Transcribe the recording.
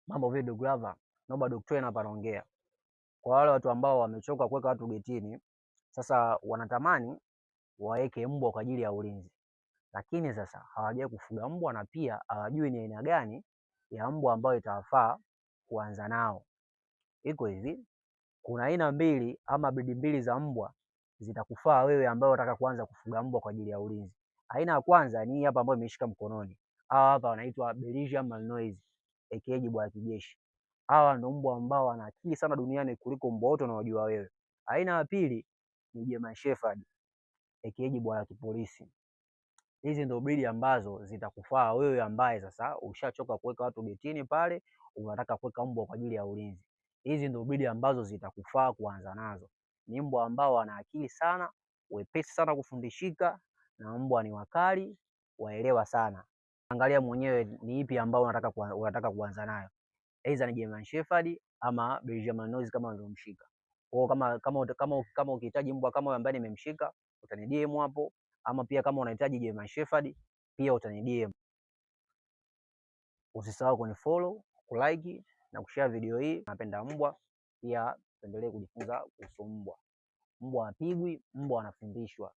Mambo vipi ndugu Lava? Naomba Dr. hapa anaongea. Kwa wale watu ambao wamechoka kuweka watu getini, sasa wanatamani waweke mbwa kwa ajili ya ulinzi. Lakini sasa hawajawahi kufuga mbwa na pia hawajui ni aina gani ya mbwa ambayo itawafaa kuanza nao. Iko hivi, kuna aina mbili ama breed mbili za mbwa zitakufaa wewe ambao unataka kuanza kufuga mbwa kwa ajili ya ulinzi. Aina ya kwanza ni hapa ambayo imeshika mkononi. Hawa hapa wanaitwa Belgian Malinois, aka jibwa la kijeshi. Hawa ndio mbwa ambao wana akili sana duniani kuliko mbwa wote unaojua wewe. Aina ya pili ni German Shepherd, aka jibwa la kipolisi. Hizi ndio breed ambazo zitakufaa wewe ambaye sasa ushachoka kuweka watu getini pale, unataka kuweka mbwa kwa ajili ya ulinzi. Hizi ndio breed ambazo zitakufaa kuanza nazo. Ni mbwa ambao wana akili sana, wepesi sana kufundishika, na mbwa ni wakali, waelewa sana. Angalia mwenyewe ni ipi ambao unataka kuanza nayo. Aidha ni German Shepherd ama Belgian Malinois kama ulivyomshika. Kwa kama ukihitaji mbwa kama ambaye nimemshika, utani DM hapo, ama pia kama unahitaji German Shepherd pia utani DM. Usisahau kunifollow, kulike na kushare video hii. Napenda mbwa, pia tuendelee kujifunza kuhusu mbwa. Mbwa hapigwi, mbwa anafundishwa.